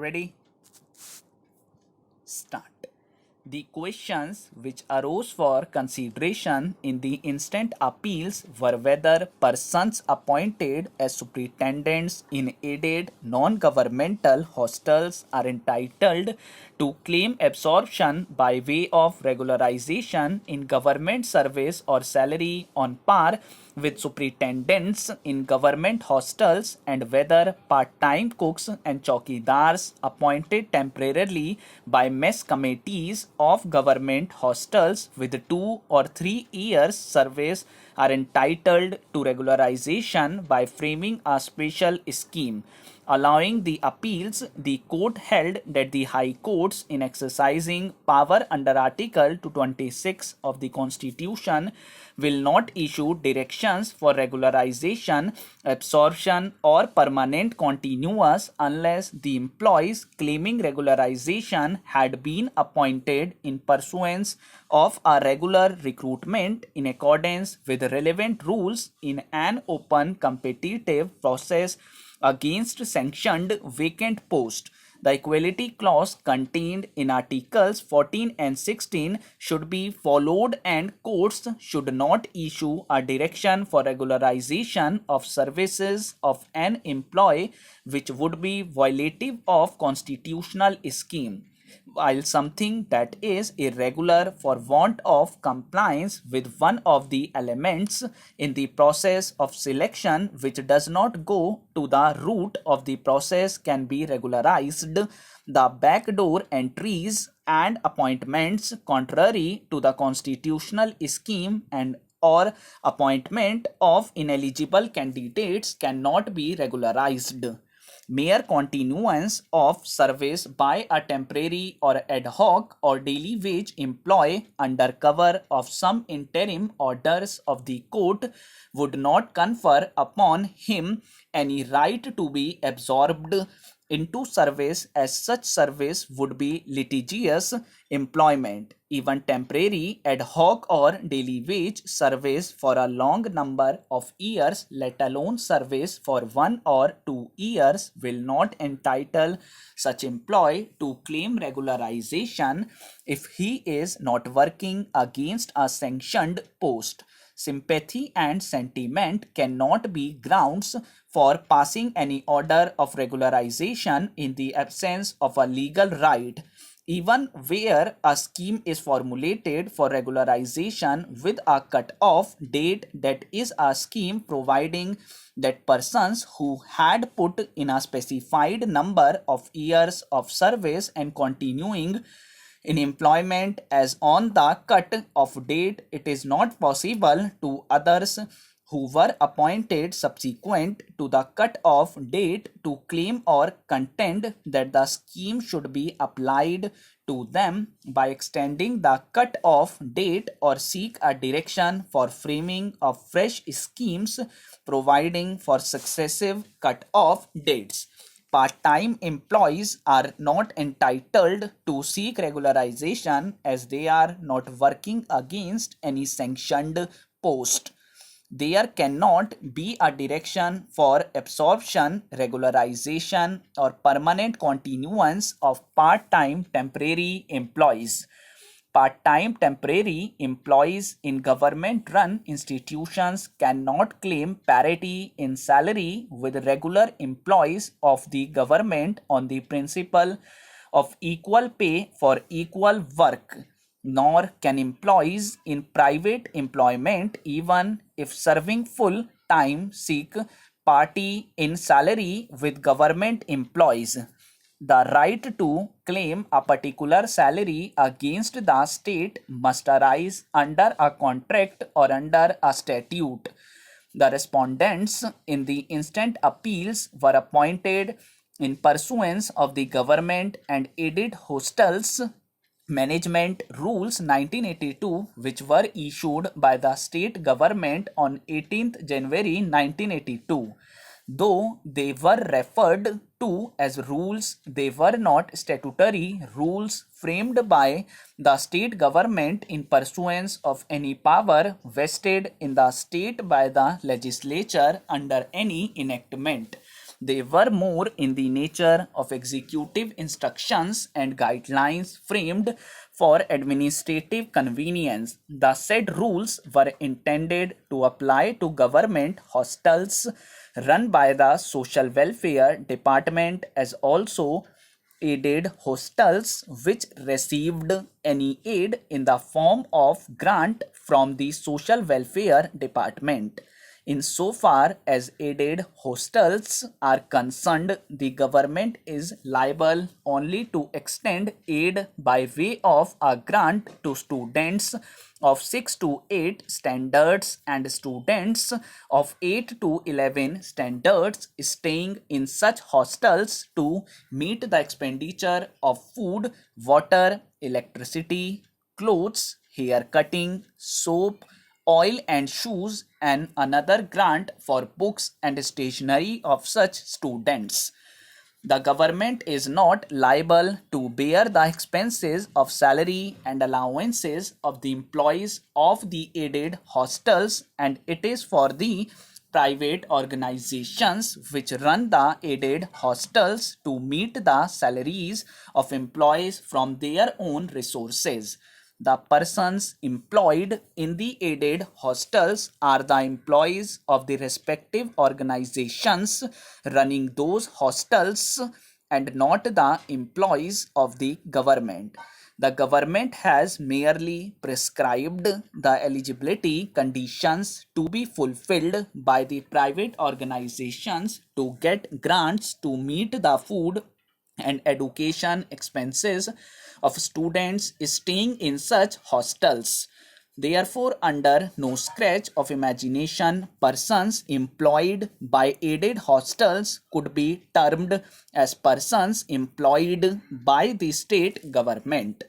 Ready? Start. The questions which arose for consideration in the instant appeals were whether persons appointed as superintendents in aided non-governmental hostels are entitled to claim absorption by way of regularization in government service or salary on par with superintendents in government hostels, and whether part-time cooks and chowkidars appointed temporarily by mess committees of government hostels with 2 or 3 years service are entitled to regularization by framing a special scheme. Allowing the appeals, the court held that the High Courts, in exercising power under Article 226 of the Constitution, will not issue directions for regularization, absorption, or permanent continuance unless the employees claiming regularization had been appointed in pursuance of a regular recruitment in accordance with relevant rules in an open competitive process against sanctioned vacant post. The equality clause contained in Articles 14 and 16 should be followed, and courts should not issue a direction for regularization of services of an employee which would be violative of constitutional scheme, while something that is irregular for want of compliance with one of the elements in the process of selection which does not go to the root of the process can be regularized. The backdoor entries and appointments contrary to the constitutional scheme and or appointment of ineligible candidates cannot be regularized. Mere continuance of service by a temporary or ad hoc or daily wage employee under cover of some interim orders of the court would not confer upon him any right to be absorbed into service, as such service would be litigious employment. Even temporary, ad hoc, or daily wage service for a long number of years, let alone service for 1 or 2 years, will not entitle such employee to claim regularization if he is not working against a sanctioned post. Sympathy and sentiment cannot be grounds for passing any order of regularization in the absence of a legal right. Even where a scheme is formulated for regularization with a cut-off date, that is a scheme providing that persons who had put in a specified number of years of service and continuing in employment as on the cut-off date, it is not possible to others who were appointed subsequent to the cut-off date to claim or contend that the scheme should be applied to them by extending the cut-off date, or seek a direction for framing of fresh schemes providing for successive cut-off dates. Part-time employees are not entitled to seek regularization as they are not working against any sanctioned post. There cannot be a direction for absorption, regularization, or permanent continuance of part-time temporary employees. Part-time temporary employees in government-run institutions cannot claim parity in salary with regular employees of the government on the principle of equal pay for equal work, nor can employees in private employment, even if serving full time, seek parity in salary with government employees. The right to claim a particular salary against the state must arise under a contract or under a statute. The respondents in the instant appeals were appointed in pursuance of the Government and Aided Hostels Management Rules 1982, which were issued by the state government on 18th January 1982. Though they were referred to as rules, they were not statutory rules framed by the state government in pursuance of any power vested in the state by the legislature under any enactment. They were more in the nature of executive instructions and guidelines framed for administrative convenience. The said rules were intended to apply to government hostels run by the Social Welfare Department as also aided hostels which received any aid in the form of grant from the Social Welfare Department. Insofar as aided hostels are concerned, the government is liable only to extend aid by way of a grant to students of 6 to 8 standards and students of 8 to 11 standards staying in such hostels to meet the expenditure of food, water, electricity, clothes, hair cutting, soap, oil and shoes, and another grant for books and stationery of such students. The government is not liable to bear the expenses of salary and allowances of the employees of the aided hostels, and it is for the private organizations which run the aided hostels to meet the salaries of employees from their own resources. The persons employed in the aided hostels are the employees of the respective organizations running those hostels and not the employees of the government. The government has merely prescribed the eligibility conditions to be fulfilled by the private organizations to get grants to meet the food and education expenses of students staying in such hostels. Therefore, under no scratch of imagination, persons employed by aided hostels could be termed as persons employed by the state government.